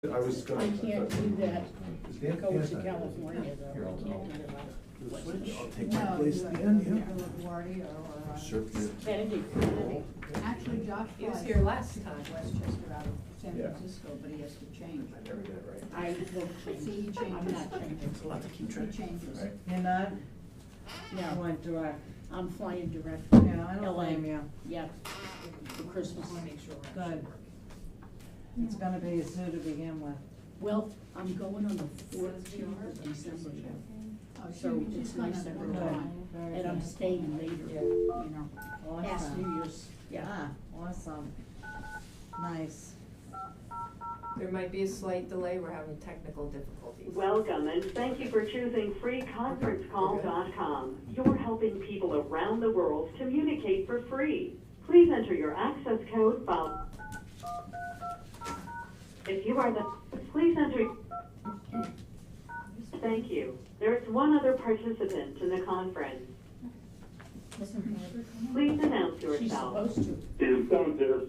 I was gonna. I can't do that. Is Dan Go to Canton? California though. Here, I I'll can't do switch. I'll take No, my place do at it the end, with yeah. LaGuardia or, Sure. that. Kennedy. Actually, Josh He was Fly here last time. Westchester out of San Yeah. Francisco, but he has to change. I never get it right. I won't change. See, he I'm changes. not changing. It's a lot to keep He track. changes. Right. You're not? No, Went direct. I'm flying direct. Yeah, I don't LA. blame you. Yeah, for Christmas. I want to make sure we're Good. It's gonna be a zoo to begin with. Well, I'm going on the 14th of December, Oh, so she's it's gonna nice go every Good. time. Very And I'm good. staying later, Yeah. you know, past New Awesome. Year's, yeah. Ah, awesome. Nice. There might be a slight delay, we're having technical difficulties. Welcome and thank you for choosing freeconferencecall.com. You're helping people around the world communicate for free. Please enter your access code followed. If you are the, please enter. Thank you. There is one other participant in the conference. Please announce She's yourself. supposed to. Dan Saunders.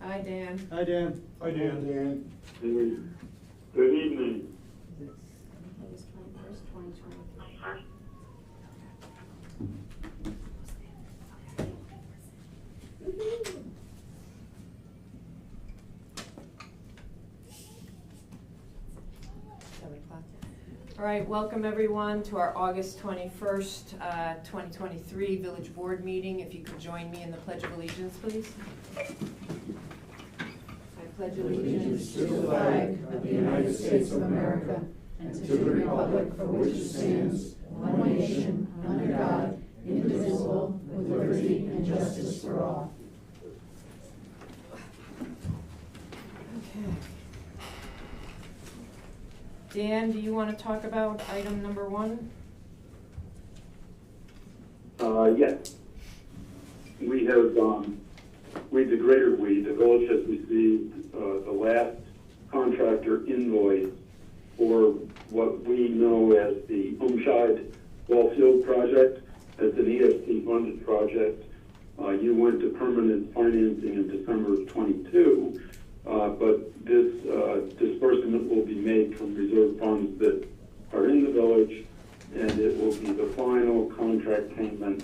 Hi, Dan. Hi, Dan. Hi, Dan. Good evening. August 21st, 2023. All right, welcome everyone to our August 21st, 2023 Village Board meeting. If you could join me in the Pledge of Allegiance, please. I pledge allegiance to the flag of the United States of America and to the republic for which it stands, one nation, under God, indivisible, with liberty and justice for all. Okay. Dan, do you want to talk about item number 1? Yes. We have, the greater we, the village has received the last contractor invoice for what we know as the Umscheid Wallfield project. It's an EFT funded project. You went to permanent financing in December of 22. But this disbursement will be made from reserve funds that are in the village, and it will be the final contract payment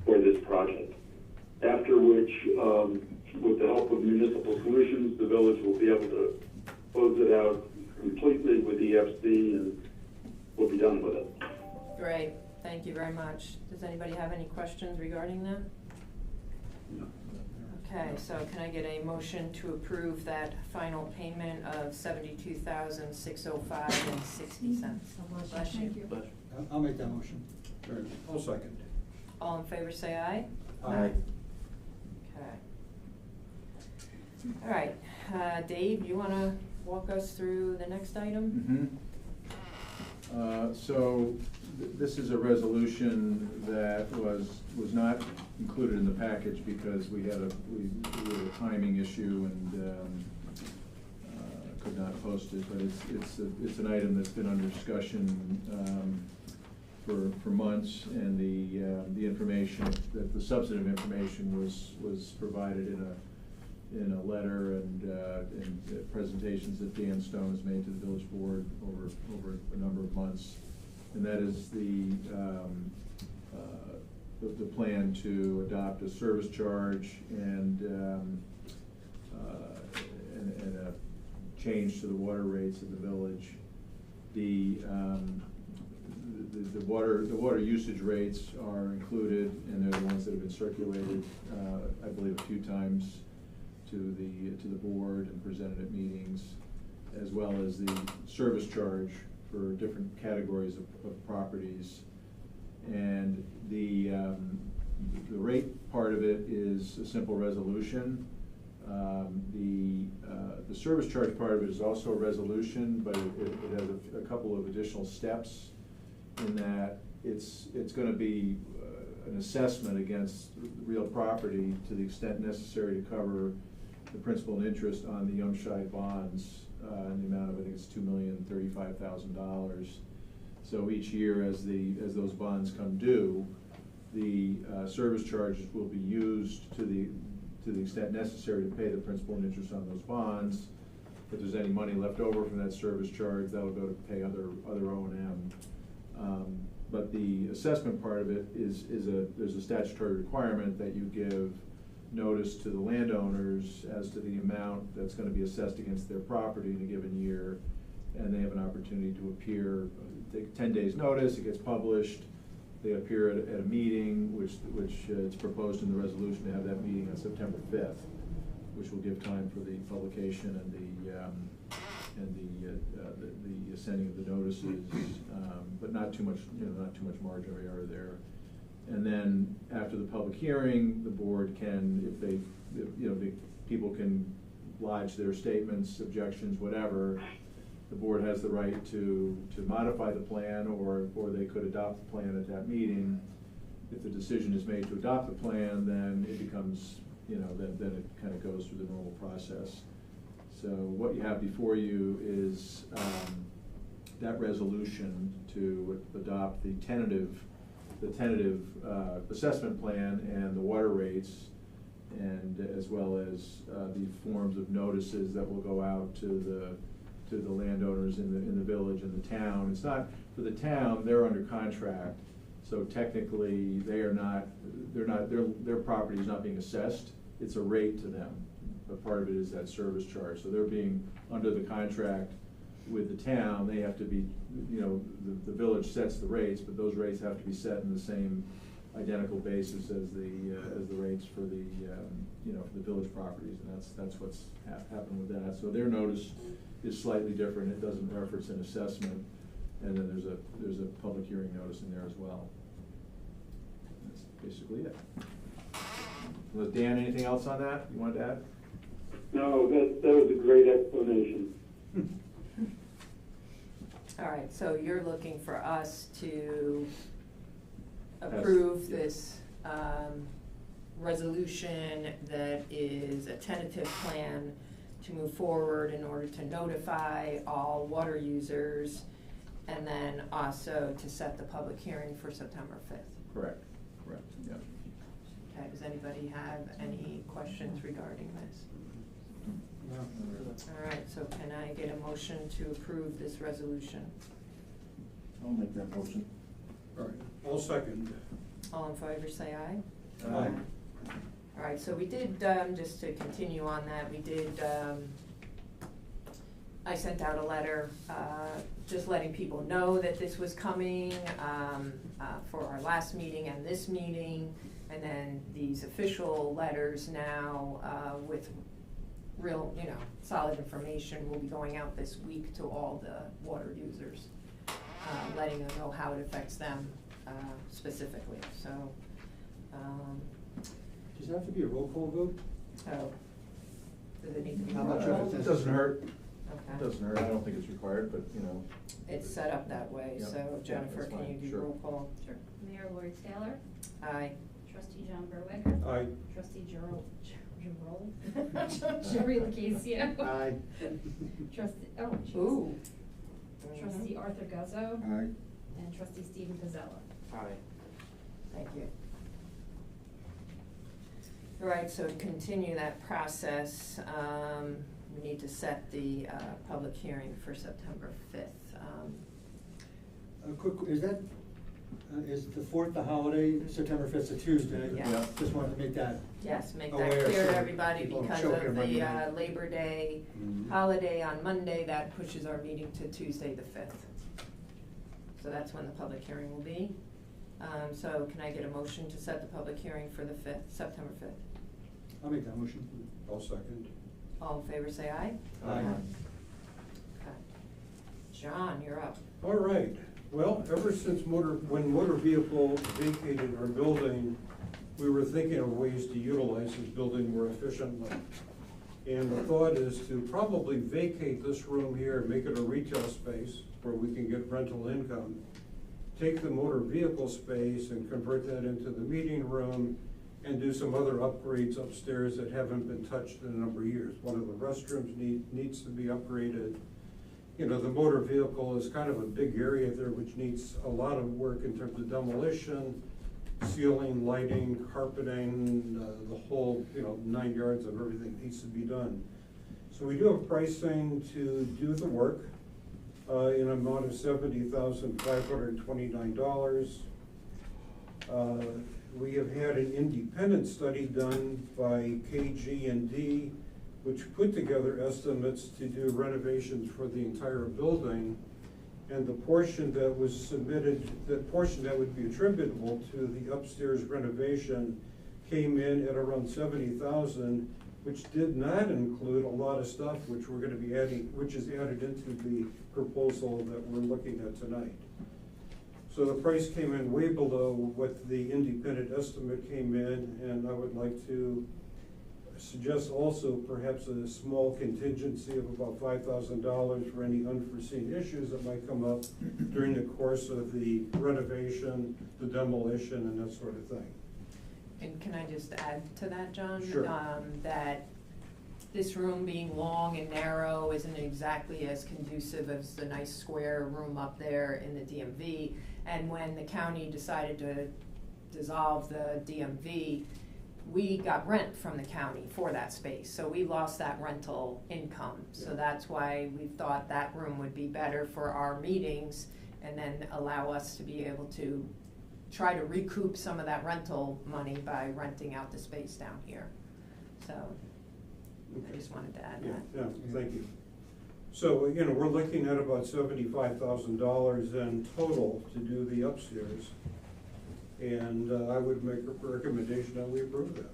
for this project. After which, with the help of Municipal Solutions, the village will be able to close it out completely with EFC, and we'll be done with it. Great, thank you very much. Does anybody have any questions regarding that? No. Okay, so can I get a motion to approve that final payment of $72,605.60? Bless you. Thank you. I'll make that motion. I'll second. All in favor, say aye. Aye. Okay. All right, Dave, you want to walk us through the next item? So this is a resolution that was not included in the package because we had a timing issue and could not post it, but it's an item that's been under discussion for months, and the information, the substantive information was provided in a letter and presentations that Dan Stone has made to the village board over a number of months, and that is the plan to adopt a service charge and a change to the water rates of the village. The water usage rates are included, and they're the ones that have been circulated, I believe, a few times to the board and presented at meetings, as well as the service charge for different categories of properties. And the rate part of it is a simple resolution. The service charge part of it is also a resolution, but it has a couple of additional steps in that it's going to be an assessment against real property to the extent necessary to cover the principal and interest on the Umscheid bonds in the amount of, I think it's $2,035,000. So each year as those bonds come due, the service charges will be used to the extent necessary to pay the principal and interest on those bonds. If there's any money left over from that service charge, that'll go to pay other O&M. But the assessment part of it is there's a statutory requirement that you give notice to the landowners as to the amount that's gonna be assessed against their property in a given year. And they have an opportunity to appear, take 10 days notice, it gets published. They appear at a meeting, which it's proposed in the resolution to have that meeting on September 5th, which will give time for the publication and the sending of the notices, but not too much, not too much margin of error there. And then after the public hearing, the board can, if the people can lodge their statements, objections, whatever, the board has the right to modify the plan, or they could adopt the plan at that meeting. If the decision is made to adopt the plan, then it becomes, then it kind of goes through the normal process. So what you have before you is that resolution to adopt the tentative assessment plan and the water rates, and as well as the forms of notices that will go out to the landowners in the village and the town. It's not for the town; they're under contract, so technically their property is not being assessed. It's a rate to them, but part of it is that service charge. So they're being under the contract with the town. They have to be, the village sets the rates, but those rates have to be set in the same identical basis as the rates for the for the village properties, and that's what's happened with that. So their notice is slightly different. It doesn't reference an assessment, and then there's a public hearing notice in there as well. That's basically it. Dan, anything else on that you wanted to add? No, that was a great explanation. All right, so you're looking for us to approve this resolution that is a tentative plan to move forward in order to notify all water users, and then also to set the public hearing for September 5th. Correct, yeah. Okay, does anybody have any questions regarding this? No. All right, so can I get a motion to approve this resolution? I'll make that motion. All right, I'll second. All in favor, say aye. Aye. All right, so we did, just to continue on that, we did, I sent out a letter, just letting people know that this was coming, for our last meeting and this meeting, and then these official letters now, with real, solid information will be going out this week to all the water users, letting them know how it affects them, specifically, so, Does it have to be a roll call vote? oh, does it need to be? How much roll of call? it It doesn't hurt. Okay. It doesn't hurt. I don't think it's required, but It's set up that way, Yep. so Yeah, Jennifer, that's can fine. you do Sure. roll call? Sure. Mayor Lori Taylor, Aye. trustee John Berwick, Aye. trustee Jerry Locascio. Aye. Trustee, oh, jeez. Ooh. Trustee Arthur Guzzo, Aye. and trustee Stephen Pizzella. Aye. Thank you. All right, so to continue that process, we need to set the public hearing for September 5th. Quick, is the 4th the holiday, September 5th, a Tuesday? Yeah. Yeah. Just wanted to make that. Yes, make that aware clear to so everybody people don't because choke of everybody the out. Labor Day Mhm. holiday on Monday, that pushes our meeting to Tuesday the 5th. So that's when the public hearing will be. So can I get a motion to set the public hearing for the 5th, September 5th? I'll make that motion. I'll second. All in favor, say aye. Aye. Okay. John, you're up. All right, well, ever since when motor vehicle vacated our building, we were thinking of ways to utilize this building more efficiently. And the thought is to probably vacate this room here and make it a retail space where we can get rental income. Take the motor vehicle space and convert that into the meeting room and do some other upgrades upstairs that haven't been touched in a number of years. One of the restrooms needs to be upgraded. The motor vehicle is kind of a big area there which needs a lot of work in terms of demolition, ceiling, lighting, carpeting, the whole, 9 yards of everything needs to be done. So So we do have pricing to do the work, in an amount of $70,529. We have had an independent study done by KG&D, which put together estimates to do renovations for the entire building. And the portion that was submitted, the portion that would be attributable to the upstairs renovation came in at around 70,000, which did not include a lot of stuff which we're gonna be adding, which is added into the proposal that we're looking at tonight. So the price came in way below what the independent estimate came in, and I would like to suggest also perhaps a small contingency of about $5,000 for any unforeseen issues that might come up during the course of the renovation, the demolition, and that sort of thing. And can I just add to that, John? Sure. That this room being long and narrow isn't exactly as conducive as the nice square room up there in the DMV. And when the county decided to dissolve the DMV, we got rent from the county for that space, so we lost that rental income. So that's why we thought that room would be better for our meetings, and then allow us to be able to try to recoup some of that rental money by renting out the space down here. So I just wanted to add that. Yeah, thank you. So, you know, we're looking at about $75,000 in total to do the upstairs. And I would make a recommendation that we approve that.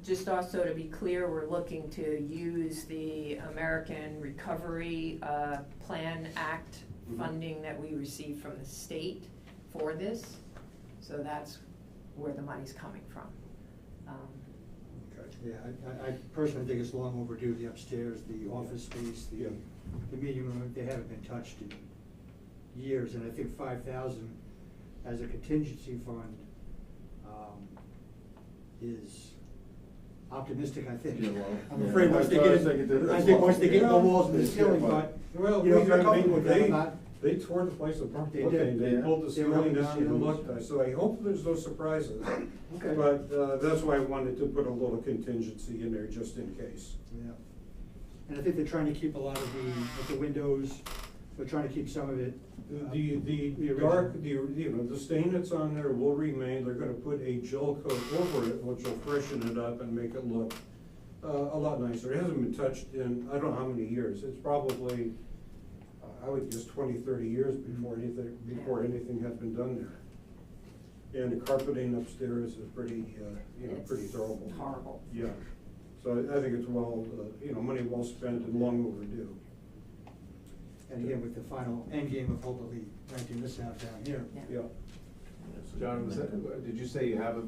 Just also to be clear, we're looking to use the American Recovery Plan Act funding that we received from the state for this. So that's where the money's coming from. Yeah, I personally think it's long overdue, the upstairs, the office space, Yeah. the meeting room, they haven't been touched in years, and I think 5,000 as a contingency fund, is optimistic, I think. Yeah, well, I'm yeah. afraid once they That's what I get, was thinking, I think once they get the walls and the Yeah, ceiling, but- but, Well, you know, we if you're got, I mean, comfortable with that, I'm not. they tore the place apart. They Okay, did. They Yeah. pulled the They were ceiling up down and and down. looked, so I hope there's no surprises. Okay. But that's why I wanted to put a little contingency in there just in case. Yeah. And I think they're trying to keep a lot of the windows, they're trying to keep some of it. The dark, you know, the stain that's on there will remain. They're gonna put a gel coat over it, which will freshen it up and make it look a lot nicer. It hasn't been touched in, I don't know how many years. It's probably, I would guess 20, 30 years before anything had been done there. And the carpeting upstairs is pretty, you know, pretty thorough. It's horrible. Yeah, so I think it's well, you know, money well spent and long overdue. And again, with the final end game of hopefully renting this out down here. Yeah. John, did you say you have a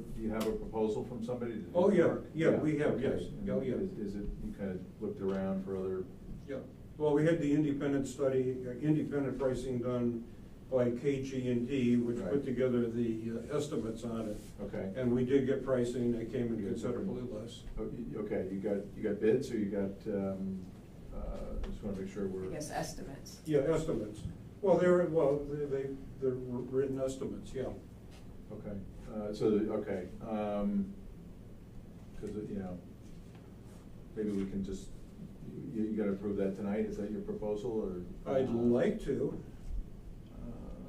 proposal from somebody to do Oh, the yeah, work? yeah, we have, okay. yes. And Oh, yeah. Is it, you kind of looked around for other? Yeah, well, we had the independent study, independent pricing done by KG&D, which Right. put together the estimates on it. Okay. And we did get pricing that came in considerably less. Okay, you got bids, or you got, I just wanna make sure we're. I guess estimates. Yeah, estimates. Well, they're written estimates, yeah. Okay, cause, you know, maybe we can just, you gotta approve that tonight, is that your proposal, or? I'd like to.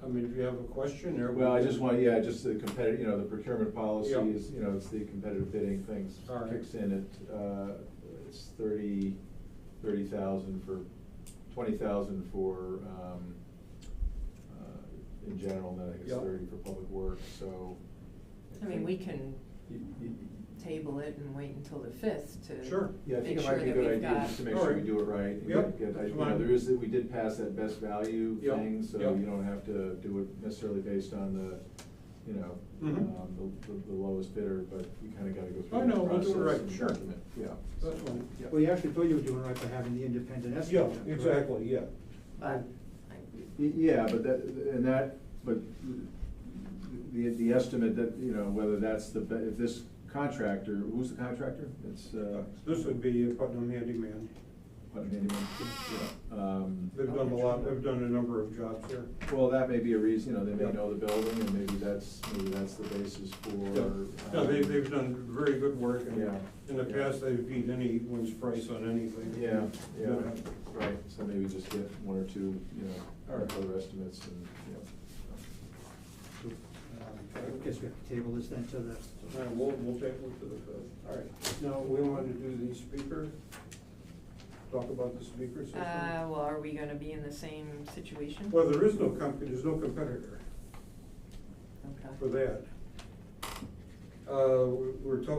I mean, if you have a question there. Well, I just want, yeah, just the competitive, you know, the procurement policy Yeah. is, you know, it's the competitive bidding things. All right. Kicks in at, it's 30,000 for, 20,000 for, in general, and then I think it's Yeah. 30 for public works, so. I mean, we can You- table it and wait until the 5th to Sure. Yeah, I think make it sure might be a that good we've idea, got. just to make All sure we right. do it right. and Yep, you that's know, fine. there is, we did pass that best value Yep, thing, so yep. you don't have to do it necessarily based on the, you know, Mhm. the lowest bidder, but you kinda gotta go through I that know, we'll do it process right, and sure. document. Yeah. That's fine. Yeah. Well, you actually thought you were doing right by having the independent Yeah, estimate. correct? exactly, yeah. But Yeah, but the estimate that, you know, whether that's if this contractor, who's the contractor? It's, This would be a Putnam Handyman. Putnam Handyman. Yeah. They've done a lot, I've done a number of jobs here. Well, that may be a reason, you know, they may Yeah. know the building, and maybe that's the basis for. No, they've done very good work, and Yeah. in the past, they've beat anyone's price on anything. Yeah, right, so maybe just get one or two, you know, All right. other estimates and, I guess we have to table this then to the, All right, we'll take it to the fifth. All right, now, we want to do the speaker, talk about the speaker system. Well, are we gonna be in the same situation? Well, there is no company, there's no competitor for Okay. that.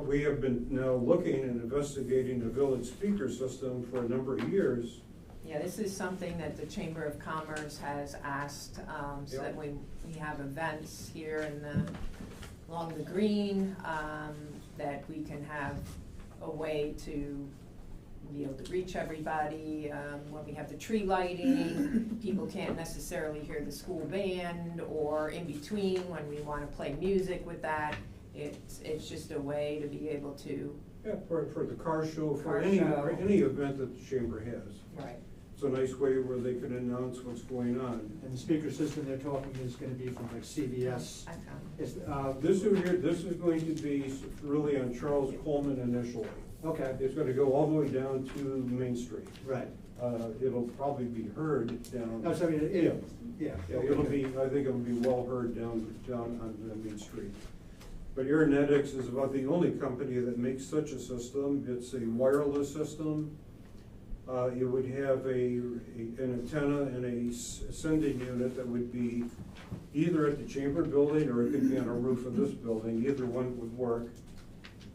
We have been now looking and investigating the village speaker system for a number of years. Yeah, this is something that the Chamber of Commerce has asked, so Yeah. that we have events here along the green, that we can have a way to be able to reach everybody. When we have the tree lighting, people can't necessarily hear the school band, or in between, when we wanna play music with that. It's just a way to be able to. Yeah, for the car show, for Car any show. event that the chamber has. Right. It's a nice way where they can announce what's going on. and the speaker system they're talking is gonna be from like CVS. I found it. It's, This is going to be really on Charles Coleman initially. okay, It's gonna go all the way down to Main Street. right. It'll probably be heard down. No, so I mean, Yeah. yeah. Yeah, it'll be, I think it'll be well heard down on the Main Street. But Aeronetics is about the only company that makes such a system. It's a wireless system. It would have an antenna and a sending unit that would be either at the chamber building, or it could be on a roof of this building. Either one would work.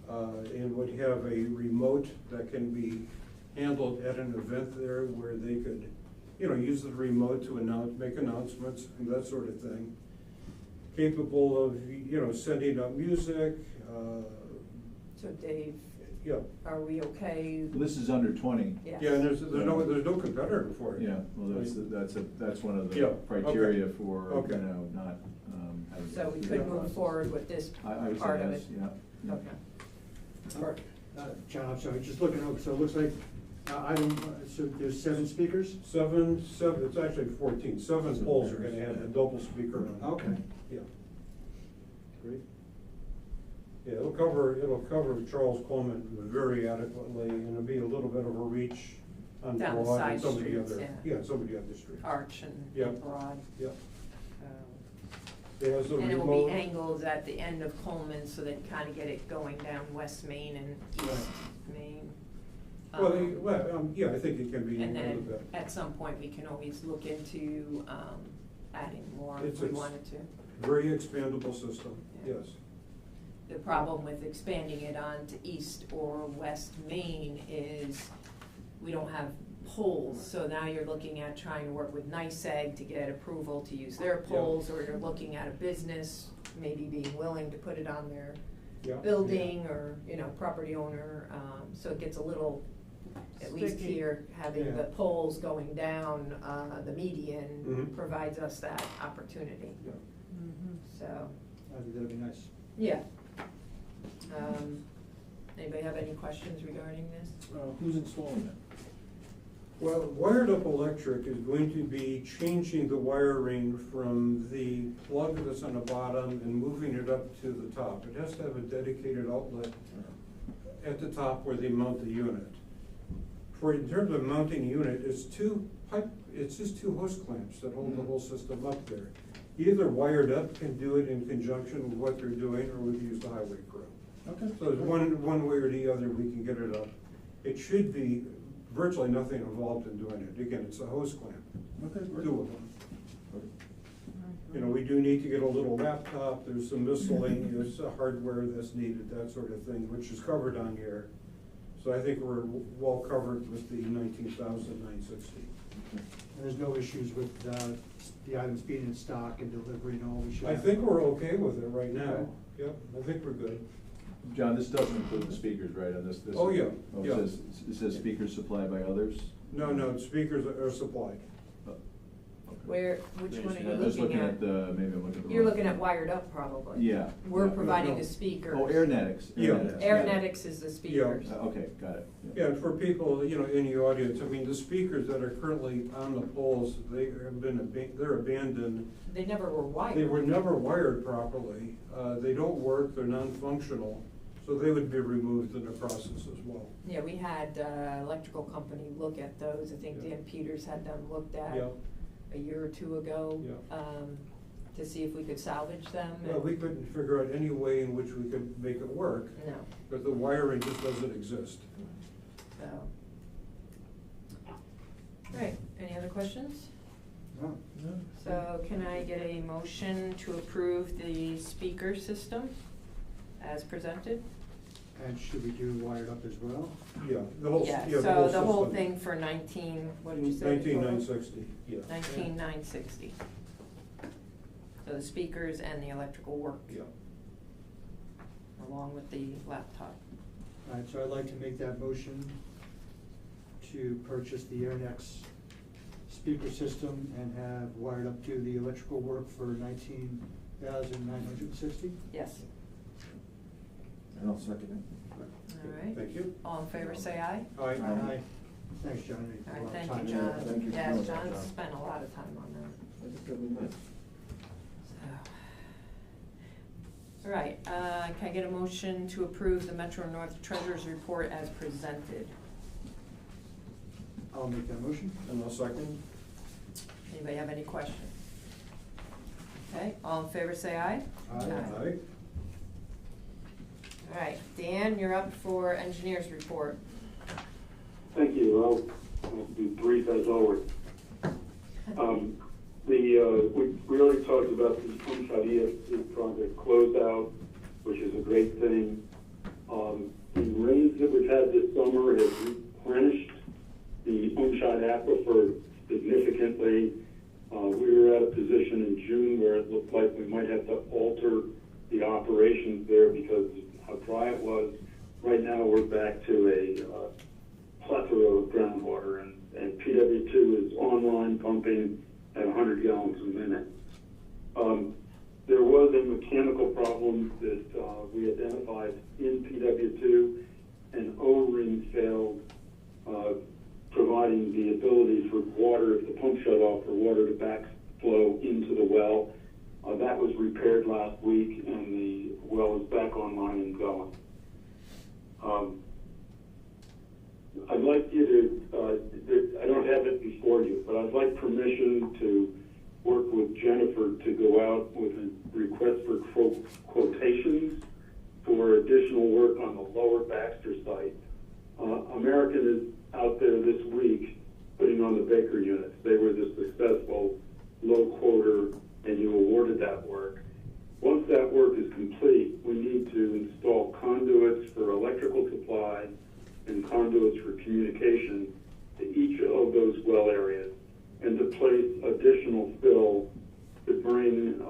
And would have a remote that can be handled at an event there, where they could, use the remote to make announcements and that sort of thing. Capable of, sending out music, So Dave, yeah. are we okay? Well, this is under 20. Yes. Yeah, and there's no competitor for it. Yeah, well, that's one of Yeah, the criteria okay. for, Okay. not, having. So we could move forward with this I would say part of yes, it? yeah. Okay. John, I'm sorry, just looking over, so it looks like, so there's 7 speakers? Seven, it's actually 14. 7 poles are gonna have a double speaker on it. Okay. Yeah. Great. Yeah, it'll cover Charles Coleman very adequately, and it'll be a little bit of a reach on Down the Broad side and some of the streets, other. yeah. Some of the other streets. Arch and Yeah. Broad. Yeah. Um, Yeah, so And it will remote. be angled at the end of Coleman, so that you kind of get it going down West Main and East Main. Yeah, I think it can be a And little then, bit. at some point, we can always look into, adding more if It's we a wanted to. Very expandable system, Yeah. yes. The problem with expanding it on to East or West Main is we don't have poles, so now you're looking at trying to work with NICEAG to get approval to use their poles, or you're looking at a business maybe being willing to put it on their Yeah. building, or, property owner, so it gets a little, at least Sticky. here, having Yeah. the poles going down, the median Mhm. provides us that opportunity, Yeah. so, I think that'd be nice. yeah. Anybody have any questions regarding this? Who's installing it? Well, Wired Up Electric is going to be changing the wiring from the plug that's on the bottom and moving it up to the top. It has to have a dedicated outlet at the top where they mount the unit. In terms of mounting a unit, it's just 2 hose clamps that hold the whole system up there. Either Wired Up can do it in conjunction with what they're doing, or we can use the highway crew. Okay. So there's one way or the other, we can get it up. It should be virtually nothing involved in doing it. Again, it's a hose clamp, Okay, great. 2 of them. We do need to get a little laptop, there's some miscellaneous hardware that's needed, that sort of thing, which is covered on here. So I think we're well covered with the 19,960. And there's no issues with, the items being in stock and delivery and all, we should. I think we're okay with it right now. Okay. Yep, I think we're good. John, this doesn't include the speakers, right, on this? Oh, yeah, Oh, yeah. it says speakers supplied by others? No, speakers are supplied. Which one are you I'm just looking at? maybe I'm looking at the You're wrong- looking at wired up probably. Yeah. We're Yeah. providing No. the speakers. Oh, Airnetics. Yeah. Airnetics is the speakers. Okay, got it. Yeah, and for people, you know, in the audience, I mean, the speakers that are currently on the poles, they have been, they're abandoned. They never were wired. They were never wired properly. They don't work, they're non-functional, so they would be removed in the process as well. Yeah, we had electrical company look at those. I think Yeah. Dan Peters had them looked at Yeah. a year or two ago. Yeah. To see if we could salvage them. Well, we couldn't figure out any way in which we could make it work, No, but the wiring just doesn't exist. so. Right, any other questions? No. So can I get a motion to approve the speaker system as presented? And should we do wired up as well? Yeah, the whole, Yeah, yeah, so the whole system. thing for 19, what did you say? 19,960, yeah. 19,960. So the speakers and the electrical work, Yeah. along with the laptop. All right, so I'd like to make that motion to purchase the Airnex speaker system and have wired up to the electrical work for 19,960. Yes, And I'll second it. all right. Thank you. All in favor, say aye. Aye. Aye. Thanks, John. All A lot of right, time. thank you, John. Thank you for Yes, doing that, John John. spent a lot of time on that. That's a good one. So, all right, can I get a motion to approve the Metro North Treasurer's Report as presented? I'll make that motion. And I'll second. Anybody have any questions? Okay, all in favor, say aye. Aye. Aye. All right, Dan, you're up for Engineers Report. Thank you. I'll be brief as always. We already talked about the Homeshot ESP project closeout, which is a great thing. The rains that we've had this summer have replenished the Homeshot aquifer significantly. We were at a position in June where it looked like we might have to alter the operations there because of how dry it was. Right now, we're back to a plethora of groundwater, and PW2 is online pumping at 100 gallons a minute. There was a mechanical problem that we identified in PW2. An O-ring failed, providing the ability for water, if the pump shut off, for water to backflow into the well. That was repaired last week, and the well is back online and going. I'd like you to, I don't have it before you, but I'd like permission to work with Jennifer to go out with a request for quotations for additional work on the Lower Baxter site. American is out there this week putting on the Baker units. They were the successful low quoter, and you awarded that work. Once that work is complete, we need to install conduits for electrical supply and conduits for communication to each of those well areas, and to place additional fill to bring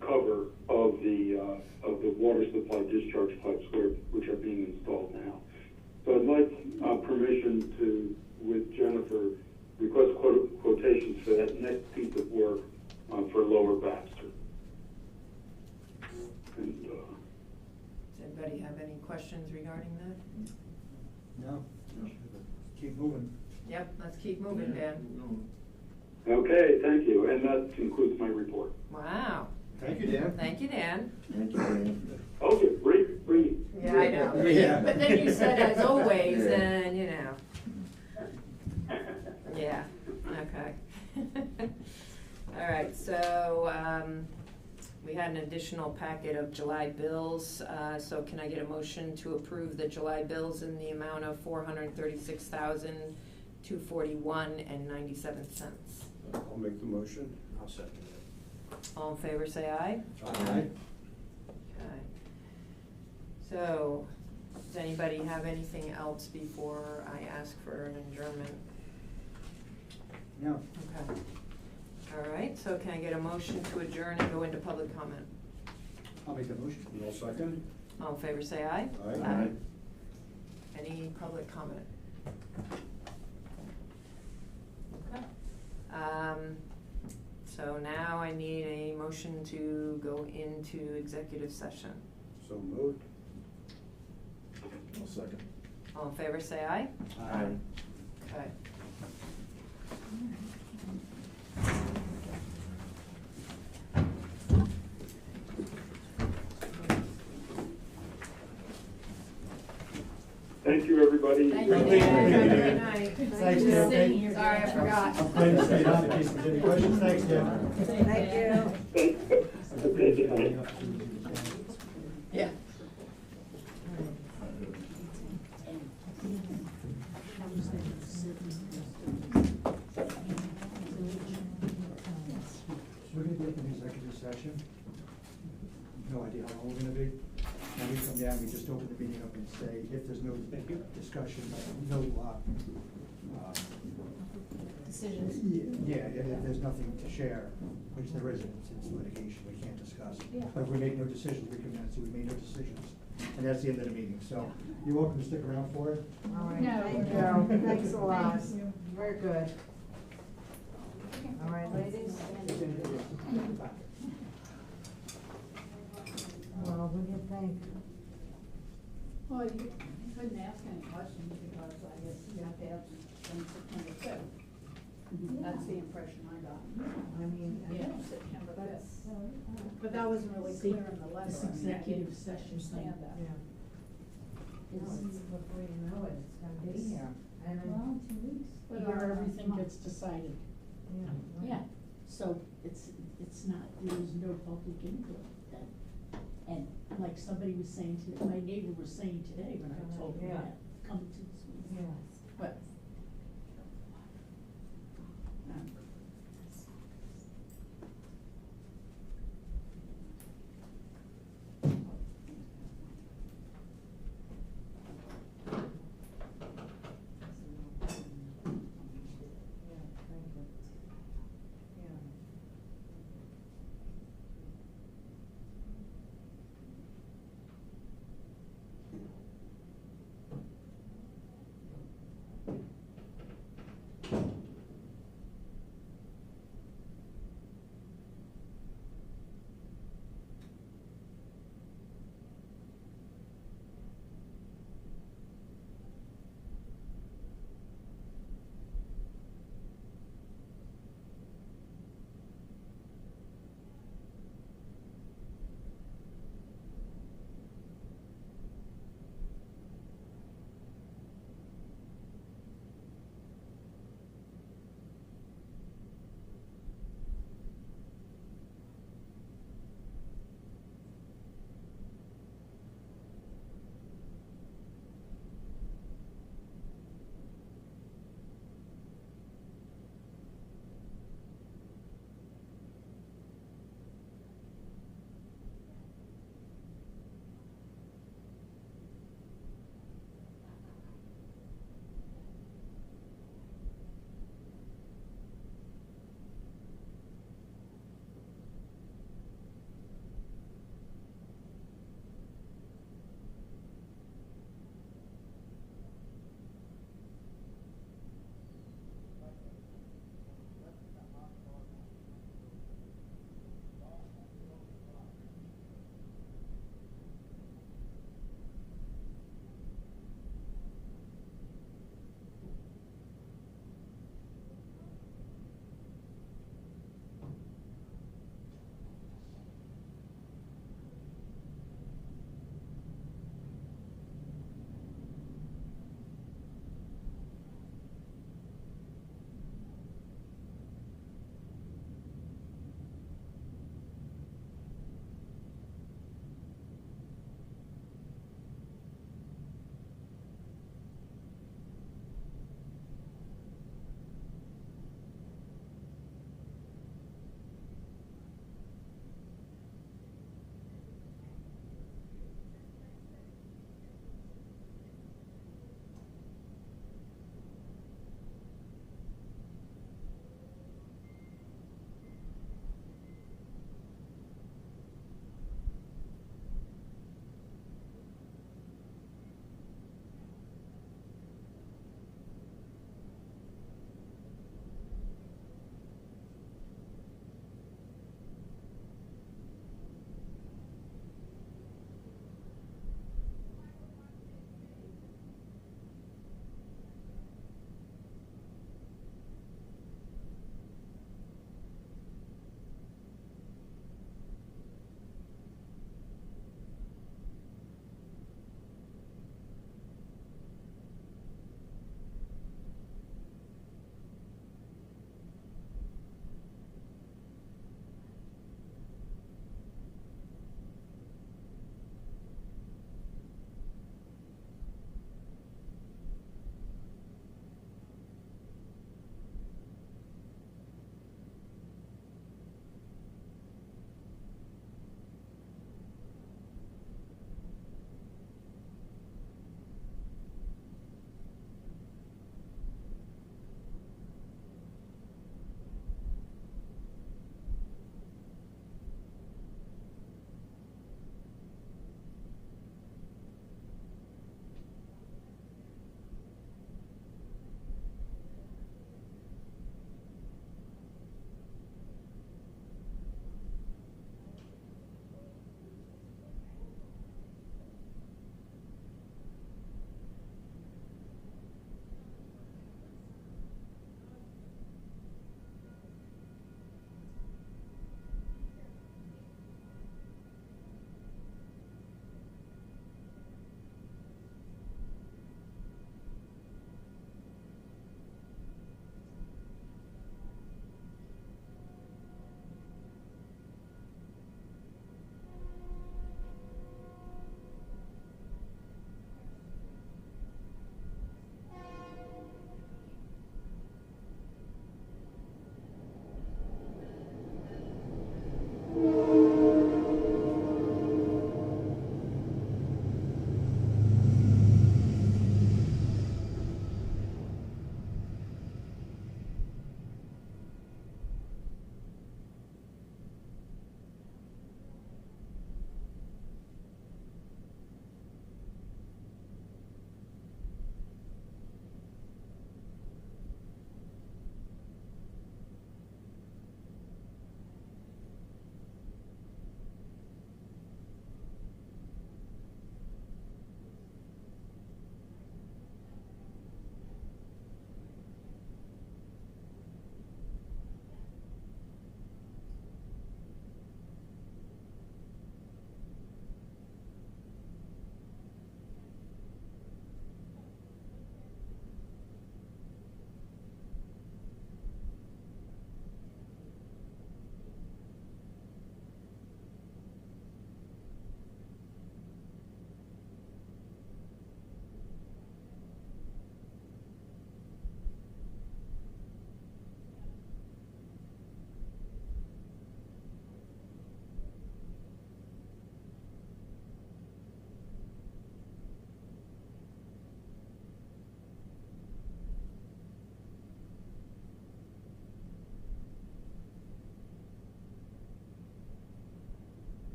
cover of the water supply discharge pipes which are being installed now. So I'd like permission to, with Jennifer, request quotations for that next piece of work for Lower Baxter. And, Does anybody have any questions regarding that? No? Keep moving. Yep, let's keep moving, Dan. okay, thank you, and that concludes my report. Wow, Thank you, Dan. thank you, Dan. Thank you, Dan. Okay, brief. Yeah, I know. Yeah. But then you said as always, Yeah. and you know. Yeah, okay. All right, so, we had an additional packet of July bills, so can I get a motion to approve the July bills in the amount of $436,241.97? I'll make the motion. I'll second it. All in favor, say aye. Aye. Okay. So, does anybody have anything else before I ask for an adjournment? No. Okay. All right, so can I get a motion to adjourn and go into public comment? I'll make that motion. And I'll second. All in favor, say aye. Aye. Any public comment? Okay. into executive session. So moved. I'll second. All in favor, say aye. Aye. Okay. Thank you, everybody. Thank you. Thank you. Have a good night. Thanks, Deb. Sorry, I forgot. I'm planning to stay on in case there's any questions. Thanks, Deb. Thank you. Yeah. We're gonna be in executive session. No idea how long we're gonna be. When we come down, we just open the meeting up and say, if there's no discussion, no, Decisions. yeah, if there's nothing to share, which there isn't, it's litigation, we can't discuss. Yeah. But if we make no decisions, we come down and say we made no decisions, and that's the end of the meeting, so you're welcome to stick around for it. All right, No. thank you, thanks a lot, very good. All right, ladies? Well, what do you think? Well, you couldn't ask any questions because I guess you have to have them September fifth. That's the impression I got. I mean, Yeah, September fifth. But that wasn't really See, clear in the letter. this executive session thing. Understand that. Yeah. Before you know it, it's gonna be here. And Well, 2 weeks. But Here, everything gets decided. yeah. Yeah, so it's not, there's no public input then. And like somebody was saying today, my neighbor was saying today when I told him Yeah. that, come to this meeting. Yeah. But. Yeah, thank you. Yeah.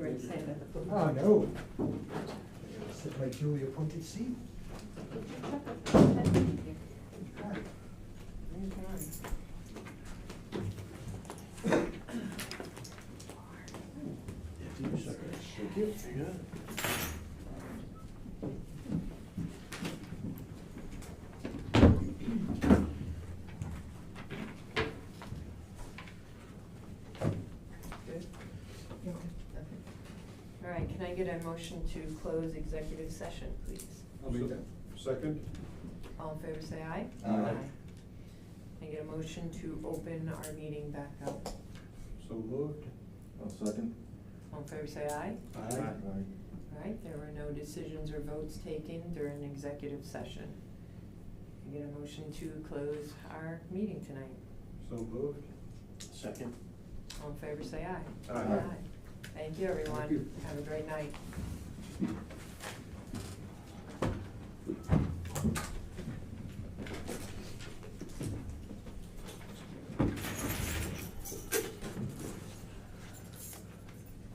were saying at the football. Oh, no. Sit my duly appointed seat. All right, can I get a motion to close executive session, please? I'll make that. Second? All in favor, say aye. Aye. Can I get a motion to open our meeting back up? So moved. I'll second. All in favor, say aye. Aye. All right, there were no decisions or votes taken during executive session. Can I get a motion to close our meeting tonight? So moved. Second. All in favor, say aye. Aye. Thank you, everyone. Thank you. Have a great night.